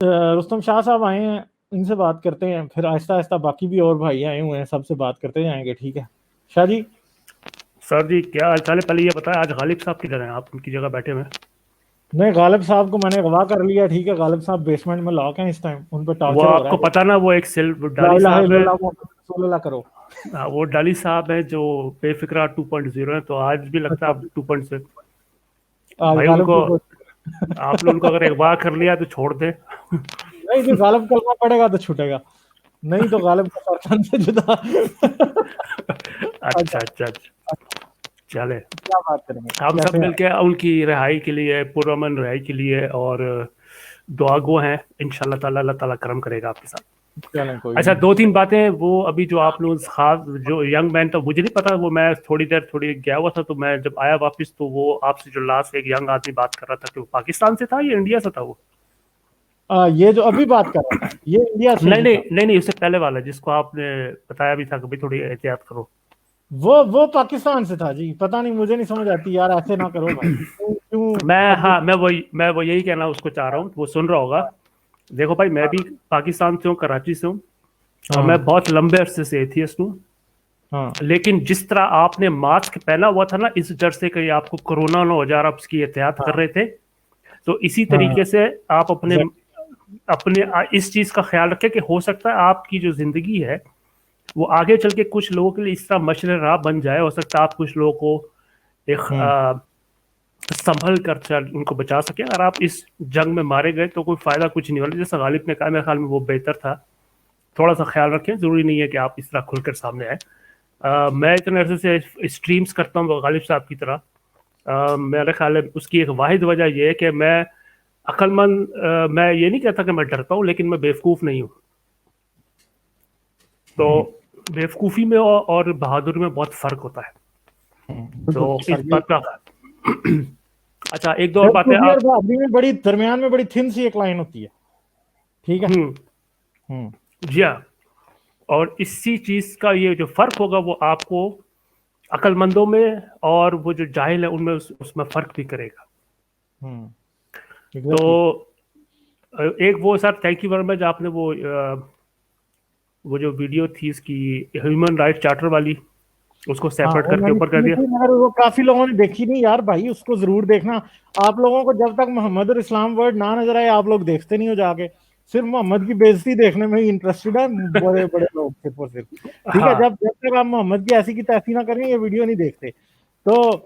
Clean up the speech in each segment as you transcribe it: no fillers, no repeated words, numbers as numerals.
रुस्तम शाह साहब आए हैं, इनसे बात करते हैं, फिर आहिस्ता आहिस्ता बाकी भी और भाई आए हुए हैं, सबसे बात करते जाएंगे। ठीक है शाह जी? सर जी क्या हाल चाल है? पहले ये बताएं आज गालिब साहब किधर हैं? आप उनकी जगह बैठे हुए हैं। नहीं, गालिब साहब को मैंने अगवा कर लिया। ठीक है, गालिब साहब बेसमेंट में लॉक हैं इस टाइम, उन पर वो टॉर्चर हो रहा आपको है। पता ना, वो एक सिल्व ला डाली इलाहा साहब है। इल्लल्लाह मुहम्मद रसूलुल्लाह करो। वो डाली साहब है जो बेफिक्रा 2.0 है, तो आज भी लगता है अच्छा, आप 2.0। आज भाई गालिब उनको, को आपने उनको अगर एक बार कर लिया तो छोड़ दे। नहीं जी, गालिब कलमा पड़ेगा तो छूटेगा, नहीं तो गालिब का सरकन से जुदा। अच्छा अच्छा, अच्छा अच्छा। चले, क्या बात करेंगे, हम सब कैसे हैं? मिलके उनकी रिहाई के लिए, पुरअमन रिहाई के लिए और दुआ गो हैं। इंशाल्लाह ताला अल्लाह ताला करम करेगा आपके साथ। चलें, कोई अच्छा, नहीं। दो तीन बातें। वो अभी जो आप लोग खास जो यंग मैन, तो मुझे नहीं पता, वो मैं थोड़ी देर थोड़ी गया हुआ था, तो मैं जब आया वापस तो वो आपसे जो लास्ट एक यंग आदमी बात कर रहा था कि वो पाकिस्तान से था या इंडिया से था वो? ये जो अभी बात कर रहा था, ये इंडिया से नहीं ही नहीं था। नहीं नहीं, उससे पहले वाला जिसको आपने बताया भी था कि भाई थोड़ी एहतियात करो। वो पाकिस्तान से था जी, पता नहीं, मुझे नहीं समझ आती यार, ऐसे ना करो भाई, क्यों क्यों मैं, पब्लिक। हाँ, मैं वो यही कहना उसको चाह रहा हूँ, वो सुन रहा होगा। देखो भाई, मैं भी पाकिस्तान से हूँ, कराची से हूँ, और मैं हाँ बहुत लंबे अरसे से एथियस्ट हूँ। हाँ लेकिन जिस तरह आपने मास्क पहना हुआ था ना, इस डर से कहीं आपको कोरोना ना हो जाए, आप उसकी एहतियात कर हाँ रहे थे, तो इसी हाँ, तरीके से आप अपने exactly। अपने इस चीज का ख्याल रखें कि हो सकता है आपकी जो जिंदगी है वो आगे चल के कुछ लोगों के लिए इस तरह मशरे राह बन जाए। हो सकता है आप कुछ लोगों को एक हम्म संभल कर उनको बचा सके। अगर आप इस जंग में मारे गए तो कोई फायदा कुछ नहीं वाला। जैसा गालिब ने कहा, मेरे ख्याल में वो बेहतर था। थोड़ा सा ख्याल रखें, जरूरी नहीं है कि आप इस तरह खुलकर सामने आए। मैं इतने अरसे से स्ट्रीम्स करता हूँ गालिब साहब की तरह। मेरे ख्याल है उसकी एक वाहिद वजह यह है कि मैं अक्लमंद, मैं ये नहीं कहता कि मैं डरता हूँ, लेकिन मैं बेवकूफ़ नहीं हूँ। तो हम्म बेवकूफ़ी में और बहादुरी में बहुत फ़र्क होता है। बिल्कुल तो इस सर, ये बात का अच्छा, एक दो और बातें बेवकूफी और आप। बहादुरी में बड़ी दरमियान में बड़ी थिन सी एक लाइन होती है। ठीक है। हम्म। हम्म जी हाँ। और इसी चीज़ का ये जो फ़र्क होगा वो आपको अक्लमंदों में और वो जो जाहिल है उनमें उसमें फ़र्क भी करेगा। तो एग्जैक्टली। एक वो sir, thank you very much, आपने वो जो वीडियो थी इसकी ह्यूमन राइट चार्टर वाली, उसको हाँ, सेपरेट वो करके मैंने ऊपर कर सुनी दिया। थी, मगर वो काफी लोगों ने देखी नहीं यार भाई, उसको जरूर देखना। आप लोगों को जब तक मोहम्मद और इस्लाम वर्ड ना नजर आए, आप लोग देखते नहीं हो जाके, सिर्फ मोहम्मद की बेइज्जती देखने में ही इंटरेस्टेड है बड़े बड़े लोग, सिर्फ और सिर्फ। ठीक है, हाँ। जब जब तक आप मोहम्मद की ऐसी की तैसी ना करें, ये वीडियो नहीं देखते। तो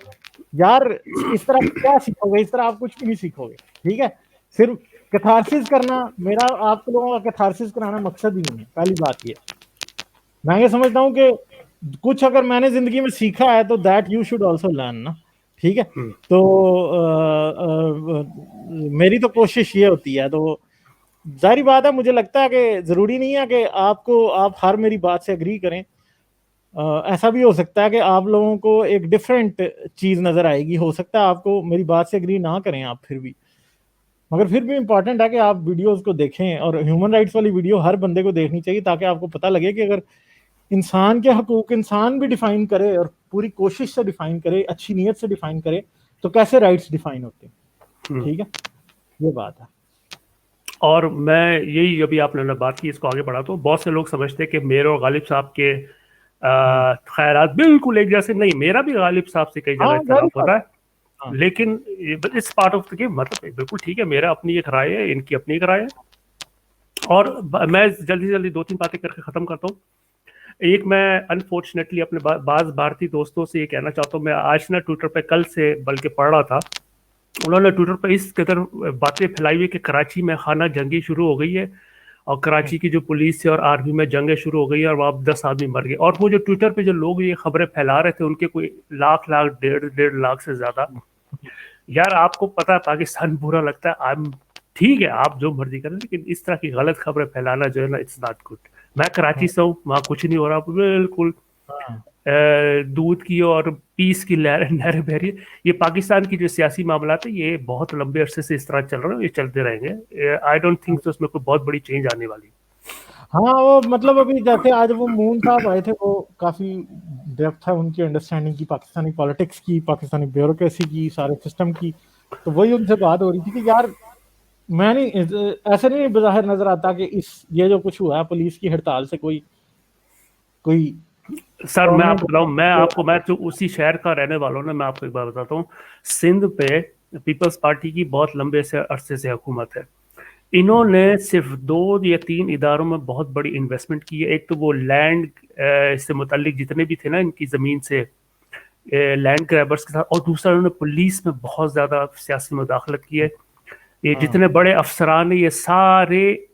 यार, इस तरह क्या सीखोगे? इस तरह आप कुछ भी नहीं सीखोगे। ठीक है, सिर्फ कैथारसिस करना, मेरा आप लोगों का कैथारसिस कराना मकसद ही नहीं है। पहली बात ये, मैं ये समझता हूँ कि कुछ अगर मैंने जिंदगी में सीखा है तो that you should also learn ना। ठीक है। हम्म, तो मेरी तो कोशिश ये होती है। तो जाहिर बात है, मुझे लगता है कि जरूरी नहीं है कि आप हर मेरी बात से एग्री करें। ऐसा भी हो सकता है कि आप लोगों को एक डिफरेंट चीज नजर आएगी, हो सकता है आपको मेरी बात से एग्री ना करें आप फिर भी, मगर फिर भी इंपॉर्टेंट है कि आप वीडियोस को देखें। और ह्यूमन राइट्स वाली वीडियो हर बंदे को देखनी चाहिए, ताकि आपको पता लगे कि अगर इंसान के हकूक इंसान भी डिफाइन करे और पूरी कोशिश से डिफाइन करे, अच्छी नीयत से डिफाइन करे, तो कैसे राइट्स डिफाइन होते हैं। हम्म। ठीक है, ये बात है। और मैं यही, अभी आपने बात की, इसको आगे बढ़ा, तो बहुत से लोग समझते हैं कि मेरे और गालिब साहब के हम्म, ख्यालात बिल्कुल एक जैसे नहीं। मेरा भी गालिब साहब से कई जगह हाँ, जाहिर इख्तलाफ बात होता है, है। हाँ लेकिन इस पार्ट ऑफ द गेम, मतलब बिल्कुल ठीक है, मेरा अपनी एक राय है, इनकी अपनी एक राय है। और मैं जल्दी जल्दी दो तीन बातें करके ख़त्म करता हूँ। एक, मैं अनफॉर्चुनेटली अपने बाज भारतीय दोस्तों से ये कहना चाहता हूँ, मैं आज ना ट्विटर पे कल से बल्कि पढ़ रहा था, उन्होंने ट्विटर पे इस कदर बातें फैलाई हुई कि कराची में खाना जंगी शुरू हो गई है, और कराची की जो पुलिस है और आर्मी में जंगें शुरू हो गई है, और वहाँ 10 आदमी मर गए। और वो जो ट्विटर पे जो लोग ये खबरें फैला रहे थे, उनके कोई लाख लाख, डेढ़ डेढ़ लाख से ज्यादा। यार, आपको पता है पाकिस्तान बुरा लगता है, आई एम, ठीक है, आप जो मर्जी करें, लेकिन इस तरह की गलत खबरें फैलाना जो है ना, इट्स नॉट गुड। मैं कराची से हूँ, वहाँ कुछ नहीं हो रहा, बिल्कुल हाँ दूध की और पीस की नहरें बह रही है। ये पाकिस्तान की जो सियासी मामला है, ये बहुत लंबे अरसे से इस तरह चल रहे हैं, ये चलते रहेंगे। आई डोंट थिंक तो उसमें कोई बहुत बड़ी चेंज आने वाली। हाँ, वो मतलब अभी जैसे आज वो मून साहब आए थे, वो काफी डेप्थ है उनकी अंडरस्टैंडिंग की, पाकिस्तानी पॉलिटिक्स की, पाकिस्तानी ब्यूरोक्रेसी की, सारे सिस्टम की। तो वही उनसे बात हो रही थी कि यार, मैं नहीं, ऐसा नहीं बाहर नजर आता कि इस ये जो कुछ हुआ है पुलिस की हड़ताल से कोई कोई सर मैं गवर्नमेंट। आपको बताऊं, मैं तो उसी शहर का रहने वाला हूं ना, मैं आपको एक बात बताता हूँ। सिंध पे पीपल्स पार्टी की बहुत लंबे से अरसे से हुकूमत है। इन्होंने सिर्फ 2 या 3 इदारों में बहुत बड़ी इन्वेस्टमेंट की है। एक तो वो लैंड से मुतालिक जितने भी थे ना इनकी ज़मीन से लैंड ग्रैबर्स के साथ, और दूसरा उन्होंने पुलिस में बहुत ज़्यादा सियासी मुदाखलत की है। ये हाँ जितने बड़े अफसरान हैं ये सारे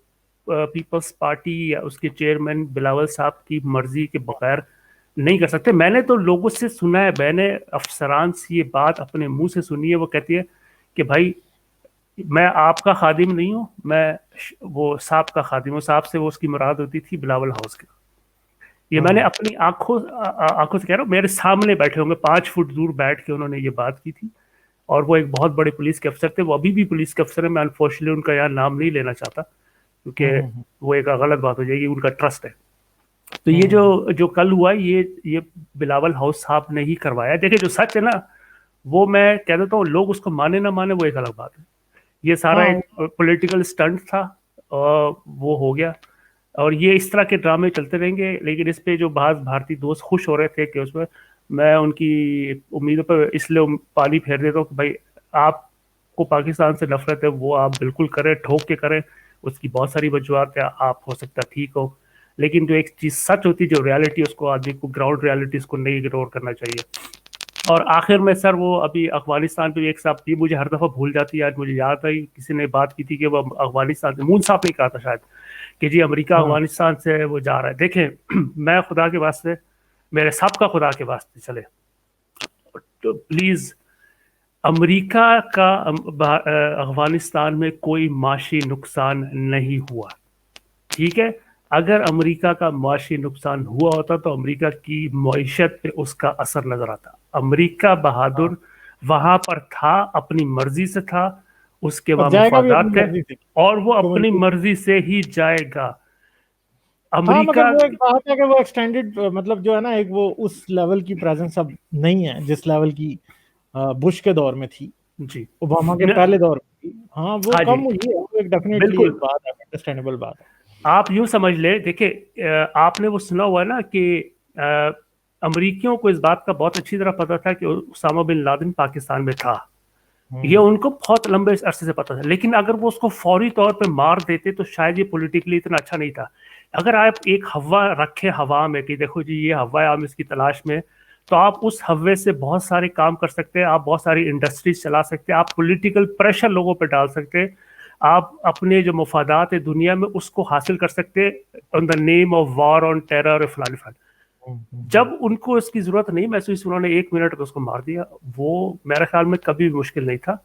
पीपल्स पार्टी या उसके चेयरमैन बिलावल साहब की मर्जी के बगैर नहीं कर सकते। मैंने तो लोगों से सुना है, मैंने अफसरान से ये बात अपने मुंह से सुनी है। वो कहती है कि भाई मैं आपका खादिम नहीं हूँ, मैं वो साहब का खादिम हूँ। साहब से वो उसकी मुराद होती थी बिलावल हाउस की। ये मैंने हाँ अपनी आंखों से कह रहा हूँ, मेरे सामने बैठे होंगे, 5 फुट दूर बैठ के उन्होंने ये बात की थी। और वो एक बहुत बड़े पुलिस के अफसर थे, वो अभी भी पुलिस के अफसर है। मैं अनफॉर्चुनेटली उनका यहाँ नाम नहीं लेना चाहता क्योंकि हम्म वो एक गलत बात हो जाएगी, उनका ट्रस्ट है। तो ये जो हम्म जो कल हुआ ये बिलावल हाउस साहब ने ही करवाया। देखिए जो सच है ना, वो मैं कह देता हूँ, लोग उसको माने ना माने वो एक अलग बात है। ये सारा हाँ एक पॉलिटिकल स्टंट था और वो हो गया। और ये इस तरह के ड्रामे चलते रहेंगे। लेकिन इस पे जो भारतीय दोस्त खुश हो रहे थे कि उसमें, मैं उनकी उम्मीदों पर इसलिए पानी फेर देता हूँ कि भाई आपको पाकिस्तान से नफरत है वो आप बिल्कुल करें, ठोक के करें। उसकी बहुत सारी वजूहत है, आप हो सकता है ठीक हो, लेकिन जो एक चीज सच होती है, जो रियलिटी, उसको आदमी को, ग्राउंड रियलिटीज को नहीं इग्नोर करना चाहिए। और आखिर में सर, वो अभी अफगानिस्तान पे भी एक साहब, ये मुझे हर दफा भूल जाती है, आज मुझे याद आई, किसी ने बात की थी कि वो अफगानिस्तान से, मून साहब ने कहा था शायद कि जी अमेरिका हाँ अफगानिस्तान से वो जा रहा है। देखें मैं खुदा के वास्ते, मेरे सबका खुदा के वास्ते चले, तो प्लीज, अमेरिका का अफगानिस्तान में कोई माशी नुकसान नहीं हुआ, ठीक है। अगर अमेरिका का माशी नुकसान हुआ होता तो अमेरिका की मईशत पे उसका असर नजर आता। अमेरिका हाँ। बहादुर वहां पर था, अपनी मर्जी से था, उसके और वहां जाएगा भी अपनी मुफादात थे, मर्जी से और वो तो अपनी मजबूर। मर्जी से ही जाएगा। हाँ मगर अमेरिका, वो एक बात है कि वो एक्सटेंडेड मतलब जो है ना, एक वो उस लेवल की प्रेजेंस अब नहीं है जिस लेवल की बुश के दौर में थी, जी, ओबामा के न, पहले दौर में थी। हाँ वो हाँ जी, कम हुई है, वो एक डेफिनेटली बिल्कुल। एक बात है, अंडरस्टैंडेबल बात है। आप यूं समझ ले, देखिए आपने वो सुना हुआ है ना कि अ, अमरीकियों को इस बात का बहुत अच्छी तरह पता था कि उसामा बिन लादेन पाकिस्तान में था। ये हम्म उनको बहुत लंबे अरसे से पता था, लेकिन अगर वो उसको फौरी तौर पे मार देते तो शायद ये पॉलिटिकली इतना अच्छा नहीं था। अगर आप एक हवा रखे हवा में कि देखो जी ये हवा है, हम इसकी तलाश में, तो आप उस हवा से बहुत सारे काम कर सकते हैं, आप बहुत सारी इंडस्ट्रीज चला सकते हैं, आप पॉलिटिकल प्रेशर लोगों पर डाल सकते हैं, आप अपने जो मफादात है दुनिया में उसको हासिल कर सकते हैं on the name of war on terror फलान। हम्म। जब उनको इसकी जरूरत नहीं महसूस, उन्होंने 1 मिनट में उसको मार दिया। वो मेरे ख्याल में कभी भी मुश्किल नहीं था।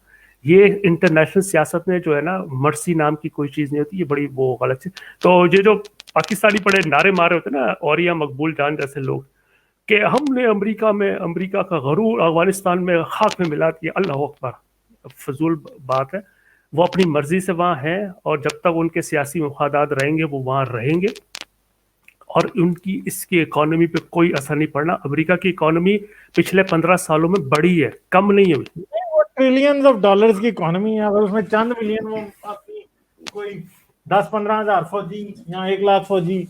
ये इंटरनेशनल सियासत में जो है ना, मर्सी नाम की कोई चीज नहीं होती, ये बड़ी वो गलत चीज। तो ये जो पाकिस्तानी बड़े नारे मारे होते हैं ना, और या मकबूल जान जैसे लोग, कि हमने अमेरिका का गरूर अफगानिस्तान में खाक में मिला दिया, अल्लाह अकबर, फजूल बात है। वो अपनी मर्जी से वहां हैं, और जब तक उनके सियासी मफादात रहेंगे वो वहां रहेंगे, और उनकी इसकी इकोनॉमी पे कोई असर नहीं पड़ना। अमेरिका की इकोनॉमी पिछले 15 सालों में बढ़ी है, कम नहीं है। नहीं, वो ट्रिलियंस ऑफ डॉलर्स की इकोनॉमी है, अगर उसमें चंद मिलियन वो अपनी कोई 10-15 हजार फौजी या 1 लाख फौजी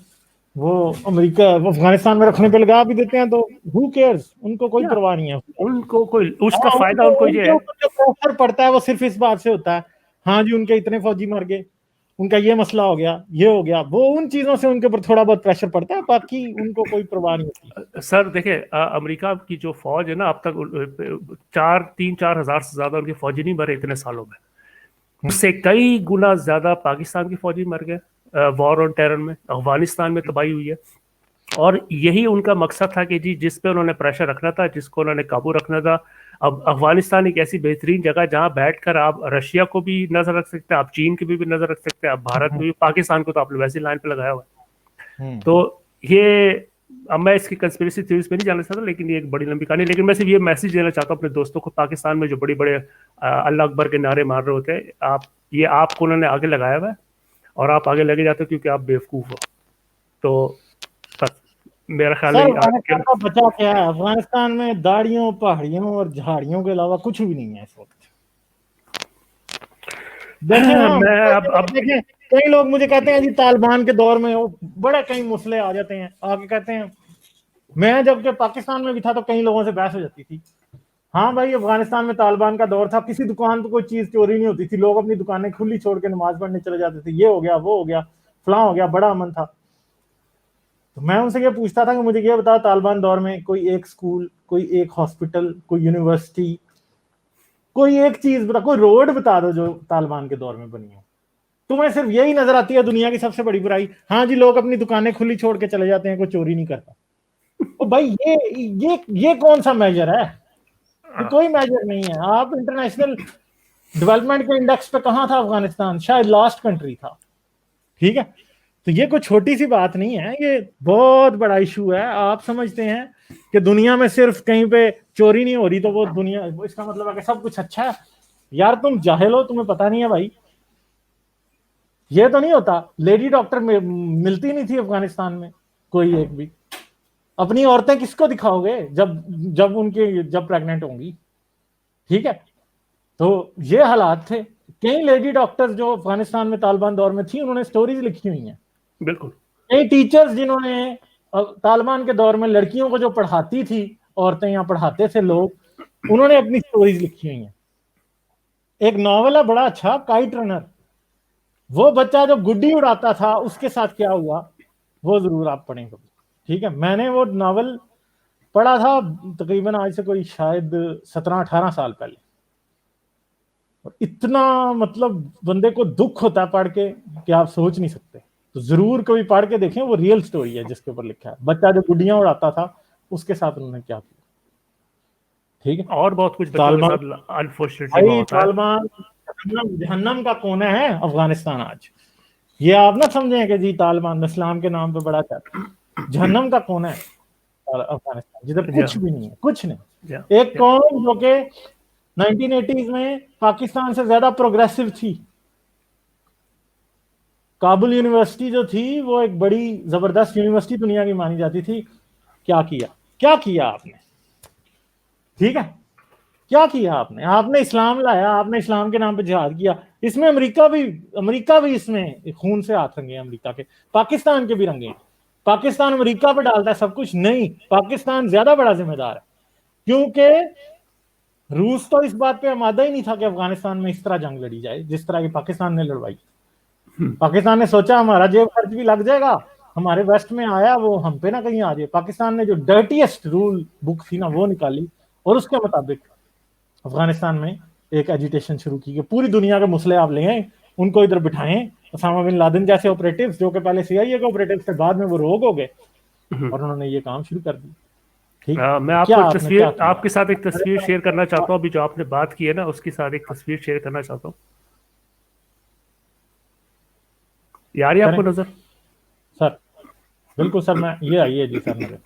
वो अमेरिका वो अफगानिस्तान में रखने पे लगा भी देते हैं तो हु केयर्स, उनको कोई या परवाह नहीं है। उनको कोई, उसका हाँ फायदा उनको उनको ये उनके है। ऊपर जो प्रेशर पड़ता है वो सिर्फ इस बात से होता है, हाँ जी उनके इतने फौजी मर गए, उनका ये मसला हो गया, ये हो गया, वो उन चीजों से उनके ऊपर थोड़ा बहुत प्रेशर पड़ता है, बाकी उनको कोई परवाह नहीं होती। सर देखिए, अमेरिका की जो फौज है ना, अब तक 4 हजार से ज्यादा उनके फौजी नहीं मरे इतने सालों में। उससे कई गुना ज्यादा पाकिस्तान के फौजी मर गए वॉर ऑन टेरर में, अफगानिस्तान में तबाही हुई है। और यही उनका मकसद था कि जी जिस पे उन्होंने प्रेशर रखना था, जिसको उन्होंने काबू रखना था। अब अफगानिस्तान एक ऐसी बेहतरीन जगह जहां बैठकर आप रशिया को भी नजर रख सकते हैं, आप चीन की भी नजर रख सकते हैं, आप भारत में भी, पाकिस्तान को तो आपने वैसी लाइन पे लगाया हुआ है। हम्म। तो ये, अब मैं इसकी कंस्पिरेसी थ्योरीज में नहीं जाना चाहता, लेकिन ये एक बड़ी लंबी कहानी है। लेकिन मैं सिर्फ ये मैसेज देना चाहता हूँ अपने दोस्तों को, पाकिस्तान में जो बड़े बड़े अल्लाह अकबर के नारे मार रहे होते हैं, आप, ये आपको उन्होंने आगे लगाया हुआ है, और आप आगे लगे जाते हो क्योंकि आप बेवकूफ हो। तो बस, मेरा ख्याल सर है आज के, अफगानिस्तान का बचा क्या है? अफगानिस्तान में दाढ़ियों पहाड़ियों और झाड़ियों के अलावा कुछ भी नहीं है इस वक्त। देखें ना, मैं अब देखें, कई लोग मुझे कहते हैं जी तालिबान के दौर में वो बड़े कई मसले आ जाते हैं, आके कहते हैं। मैं जबकि पाकिस्तान में भी था तो कई लोगों से बहस हो जाती थी। हाँ भाई, अफगानिस्तान में तालिबान का दौर था, किसी दुकान पर कोई चीज चोरी नहीं होती थी, लोग अपनी दुकानें खुली छोड़ के नमाज पढ़ने चले जाते थे, ये हो गया वो हो गया फलां हो गया, बड़ा अमन था। तो मैं उनसे ये पूछता था कि मुझे ये बताओ, तालिबान दौर में कोई एक स्कूल, कोई एक हॉस्पिटल, कोई यूनिवर्सिटी, कोई एक चीज बता, कोई रोड बता दो जो तालिबान के दौर में बनी हो। तुम्हें सिर्फ यही नजर आती है दुनिया की सबसे बड़ी बुराई, हाँ जी लोग अपनी दुकानें खुली छोड़ के चले जाते हैं, कोई चोरी नहीं करता। तो भाई ये कौन सा मेजर है? ये कोई मेजर नहीं है। आप इंटरनेशनल डेवलपमेंट के इंडेक्स पे कहां था अफगानिस्तान? शायद लास्ट कंट्री था। ठीक है, तो ये कोई छोटी सी बात नहीं है, ये बहुत बड़ा इशू है। आप समझते हैं कि दुनिया में सिर्फ कहीं पे चोरी नहीं हो रही तो वो दुनिया, इसका मतलब है कि सब कुछ अच्छा है? यार तुम जाहिल हो, तुम्हें पता नहीं है भाई। ये तो नहीं होता, लेडी डॉक्टर में मिलती नहीं थी अफगानिस्तान में कोई एक भी। अपनी औरतें किसको दिखाओगे जब जब प्रेग्नेंट होंगी? ठीक है, तो ये हालात थे। कई लेडी डॉक्टर्स जो अफगानिस्तान में तालिबान दौर में थी, उन्होंने स्टोरीज लिखी हुई हैं। बिल्कुल। कई टीचर्स जिन्होंने तालिबान के दौर में लड़कियों को जो पढ़ाती थी, औरतें या पढ़ाते थे लोग, उन्होंने अपनी स्टोरीज लिखी हुई हैं। एक नॉवल है बड़ा अच्छा, काइट रनर। वो बच्चा जो गुड्डी उड़ाता था उसके साथ क्या हुआ, वो जरूर आप पढ़ें कभी। ठीक है, मैंने वो नॉवल पढ़ा था तकरीबन आज से कोई शायद 17-18 साल पहले। और इतना मतलब बंदे को दुख होता है पढ़ के कि आप सोच नहीं सकते। तो जरूर कभी पढ़ के देखें, वो रियल स्टोरी है जिसके ऊपर लिखा है। बच्चा जो गुड्डियां उड़ाता था उसके साथ उन्होंने क्या किया। ठीक है, और बहुत कुछ बच्चों के तालिबान, साथ अनफॉर्चुनेटली भाई होता है। तालिबान जहन्नम का कोना है अफगानिस्तान आज। ये आप ना समझें कि जी तालिबान इस्लाम के नाम पे बड़ा चाहता है। जहन्नम का कोना है अफगानिस्तान, जिधर जी कुछ हाँ, भी नहीं है, कुछ जी हाँ, नहीं। एक जी हाँ। कौम जो कि 1980s में पाकिस्तान से ज्यादा प्रोग्रेसिव थी। काबुल यूनिवर्सिटी जो थी वो एक बड़ी जबरदस्त यूनिवर्सिटी दुनिया की मानी जाती थी। क्या किया, क्या किया आपने? ठीक है, क्या किया आपने? आपने इस्लाम लाया, आपने इस्लाम के नाम पे जिहाद किया। इसमें अमेरिका भी इसमें खून से हाथ रंगे हैं, अमेरिका के, पाकिस्तान के भी रंगे हैं। पाकिस्तान अमेरिका पे डालता है सब कुछ? नहीं, पाकिस्तान ज्यादा बड़ा जिम्मेदार है। क्योंकि रूस तो इस बात पे आमादा ही नहीं था कि अफगानिस्तान में इस तरह जंग लड़ी जाए जिस तरह की पाकिस्तान ने लड़वाई। पाकिस्तान ने सोचा हमारा जेब खर्च भी लग जाएगा, हमारे वेस्ट में आया वो हम पे ना कहीं आ जाए। पाकिस्तान ने जो डर्टीएस्ट रूल बुक थी ना वो निकाली, और उसके मुताबिक अफगानिस्तान में एक एजिटेशन शुरू की कि पूरी दुनिया के मुसले आप ले आए, उनको इधर बिठाएं। ओसामा बिन लादेन जैसे ऑपरेटिव्स जो कि पहले सीआईए के ऑपरेटिव्स थे, बाद में वो रोग हो गए, और उन्होंने ये काम शुरू कर दी। ठीक, मैं क्या आपको एक आपने क्या तस्वीर, किया? आपके साथ एक तस्वीर शेयर करना चाहता हूँ। अभी जो आपने बात की है ना, उसके साथ एक तस्वीर शेयर करना चाहता हूँ। यार ये करें आपको नजर, सर? बिल्कुल सर, मैं ये आइए जी सर नजर।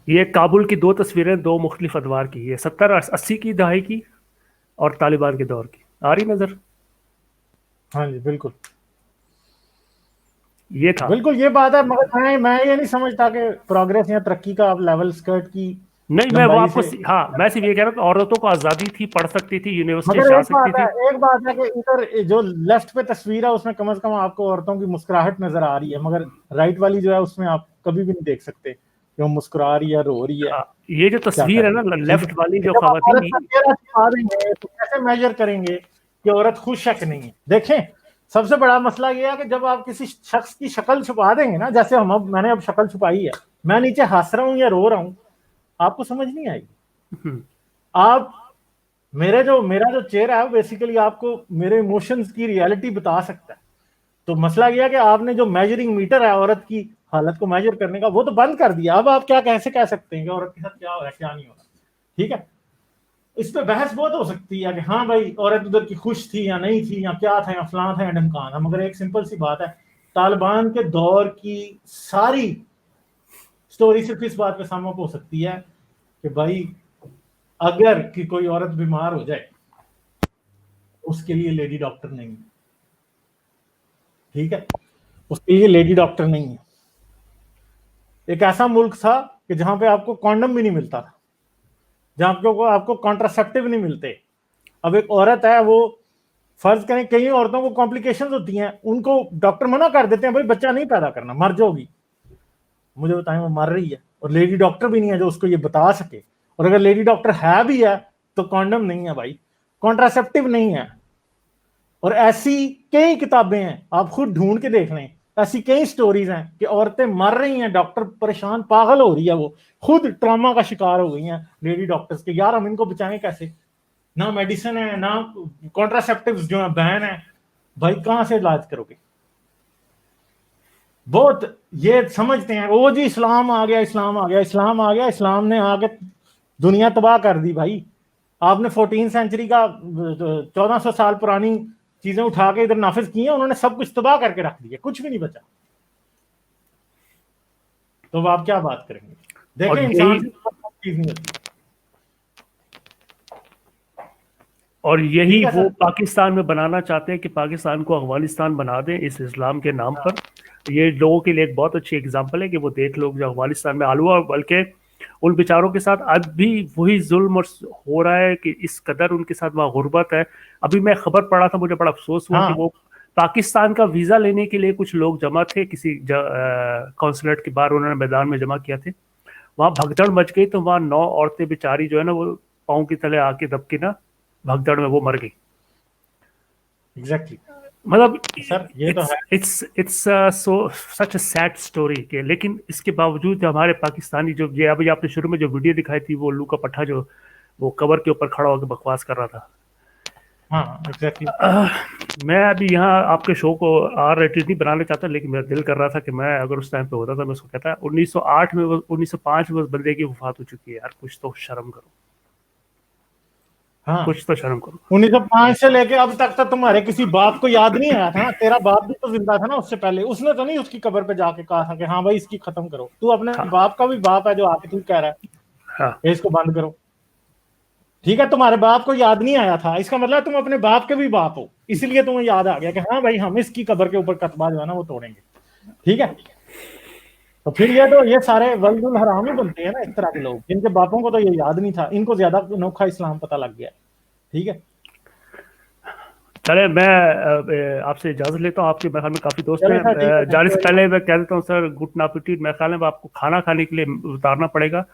ये काबुल की दो तस्वीरें, दो मुख्तलिफ अदवार की है, 70-80 की दहाई की और तालिबान के दौर की। आ रही नजर? हाँ जी बिल्कुल, ये था। बिल्कुल ये बात है। मगर मैं ये नहीं समझता कि प्रोग्रेस या तरक्की का आप लेवल स्कर्ट की नहीं, मैं वो लंबाई आपको से। हाँ, मैं सिर्फ ये कह रहा था, औरतों को आज़ादी थी, पढ़ सकती थी, यूनिवर्सिटी मगर जा एक सकती बात है, थी। एक बात है कि इधर जो लेफ्ट पे तस्वीर है उसमें कम से कम आपको औरतों की मुस्कुराहट नजर आ रही है, मगर राइट वाली जो है उसमें आप कभी भी नहीं देख सकते कि वो मुस्कुरा रही है, रो रही है, ये जो क्या तस्वीर कर है रही ना, है। ठीक लेफ्ट वाली है, जो जब आप खवातीन, औरत का चेहरा छुपा देंगे तो कैसे मेजर करेंगे कि औरत खुश है कि नहीं है? देखें, सबसे बड़ा मसला ये है कि जब आप किसी शख्स की शक्ल छुपा देंगे ना, जैसे मैंने अब शक्ल छुपाई है, मैं नीचे हंस रहा हूं या रो रहा हूं, आपको समझ नहीं आएगी। आप मेरा जो चेहरा है बेसिकली आपको मेरे इमोशंस की रियलिटी बता सकता है। तो मसला यह है कि आपने जो मेजरिंग मीटर है औरत की हालत को मेजर करने का, वो तो बंद कर दिया। अब आप क्या कैसे कह सकते हैं कि औरत के साथ क्या हो रहा है क्या नहीं हो रहा? ठीक है, इस पे बहस बहुत हो सकती है कि हाँ भाई औरत उधर की खुश थी या नहीं थी, या क्या था, या फलां था या ढमकान था। मगर एक सिंपल सी बात है, तालिबान के दौर की सारी स्टोरी सिर्फ इस बात पे सामने हो सकती है कि भाई अगर कि कोई औरत बीमार हो जाए, उसके लिए लेडी डॉक्टर नहीं है। ठीक है, उसके लिए लेडी डॉक्टर नहीं है। एक ऐसा मुल्क था कि जहां पे आपको कॉन्डम भी नहीं मिलता था, जहां आपको कॉन्ट्रासेप्टिव नहीं मिलते। अब एक औरत है, वो फर्ज करें कई औरतों को कॉम्प्लिकेशंस होती हैं, उनको डॉक्टर मना कर देते हैं भाई बच्चा नहीं पैदा करना, मर जाओगी, मुझे बताएं वो मर रही है और लेडी डॉक्टर भी नहीं है जो उसको ये बता सके, और अगर लेडी डॉक्टर है भी है तो कॉन्डम नहीं है भाई, कॉन्ट्रासेप्टिव नहीं है। और ऐसी कई किताबें हैं, आप खुद ढूंढ के देख लें, ऐसी कई स्टोरीज हैं कि औरतें मर रही हैं, डॉक्टर परेशान पागल हो रही है, वो खुद ट्रॉमा का शिकार हो गई हैं लेडी डॉक्टर्स के, यार हम इनको बचाएं कैसे, ना मेडिसिन है ना कॉन्ट्रासेप्टिव्स जो है बैन है, भाई कहां से इलाज करोगे। बहुत ये समझते हैं वो जी इस्लाम आ गया, इस्लाम आ गया, इस्लाम आ गया, इस्लाम ने आगे दुनिया तबाह कर दी भाई। आपने 14 सेंचुरी का 1400 साल पुरानी चीजें उठा के इधर नाफिज की हैं, उन्होंने सब कुछ तबाह करके रख दिया, कुछ भी नहीं बचा। तो आप क्या बात करेंगे, देखें इंसान चीज नहीं होती। और यही वो पाकिस्तान में बनाना चाहते हैं कि पाकिस्तान को अफगानिस्तान बना दें इस इस्लाम के नाम पर। ये लोगों के लिए एक बहुत अच्छी एग्जांपल है कि वो देख लोग जो अफगानिस्तान में आलू, और बल्कि उन बेचारों के साथ अब भी वही जुल्म हो रहा है कि इस कदर उनके साथ वहाँ गुर्बत है। अभी मैं खबर पढ़ा था, मुझे बड़ा अफसोस हुआ कि वो पाकिस्तान का वीज़ा लेने के लिए कुछ लोग जमा थे किसी कौंसलेट के बाहर, उन्होंने मैदान में जमा किया थे, वहाँ भगदड़ मच गई, तो वहाँ 9 औरतें बेचारी जो है ना वो पाँव की तले आके दब के ना भगदड़ में वो मर गई। एग्जैक्टली मतलब सर ये तो है, it's so such a sad story के, लेकिन इसके बावजूद हमारे पाकिस्तानी जो, ये अभी आपने शुरू में जो वीडियो दिखाई थी, वो उल्लू का पट्टा जो वो कवर के ऊपर खड़ा होकर बकवास कर रहा था। हाँ एग्जैक्टली। मैं अभी यहाँ आपके शो को आर रेटेड नहीं बनाना चाहता, लेकिन मेरा दिल कर रहा था कि मैं अगर उस टाइम पे होता था मैं उसको कहता 1908 में 1905 में उस बंदे की वफात हो चुकी है यार, कुछ तो शर्म करो। हाँ कुछ तो शर्म करो। 1905 से लेके अब तक तो तुम्हारे किसी बाप को याद नहीं आया था ना, तेरा बाप भी तो जिंदा था ना उससे पहले, उसने तो नहीं उसकी कब्र पे जाके कहा था कि हाँ भाई इसकी खत्म करो, तू अपने बाप का भी बाप है जो आके तू कह रहा है हाँ इसको बंद करो। ठीक है तुम्हारे बाप को याद नहीं आया था, इसका मतलब तुम अपने बाप के भी बाप हो, इसलिए तुम्हें याद आ गया कि हाँ भाई हम इसकी कब्र के ऊपर कतबा जो है ना वो तोड़ेंगे। ठीक है, तो फिर ये सारे वल्दुल हराम ही बनते हैं ना इस तरह के लोग, जिनके बापों को तो ये याद नहीं था, इनको ज्यादा अनोखा इस्लाम पता लग गया। ठीक है चले, मैं आपसे इजाजत लेता हूँ, आपके ख्याल में काफी दोस्त हैं। जाने से पहले मैं कह देता हूँ सर, गुड नाइट। मेरे ख्याल में आपको खाना खाने के लिए उतारना पड़ेगा,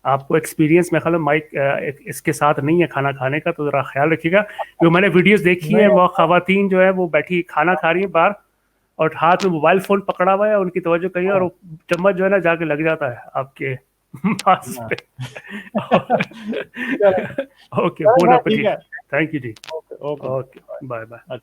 आपको एक्सपीरियंस मेरे ख्याल में माइक इसके साथ नहीं है खाना खाने का, तो जरा ख्याल रखिएगा। जो मैंने वीडियोस देखी है वो खवातीन जो है वो बैठी खाना खा रही है बाहर, और हाथ में मोबाइल फोन पकड़ा हुआ है, उनकी तवज्जो कहीं और चम्मच जो है ना जाके लग जाता है आपके पास पे। Okay, bon appetit, thank you ji, okay, bye bye.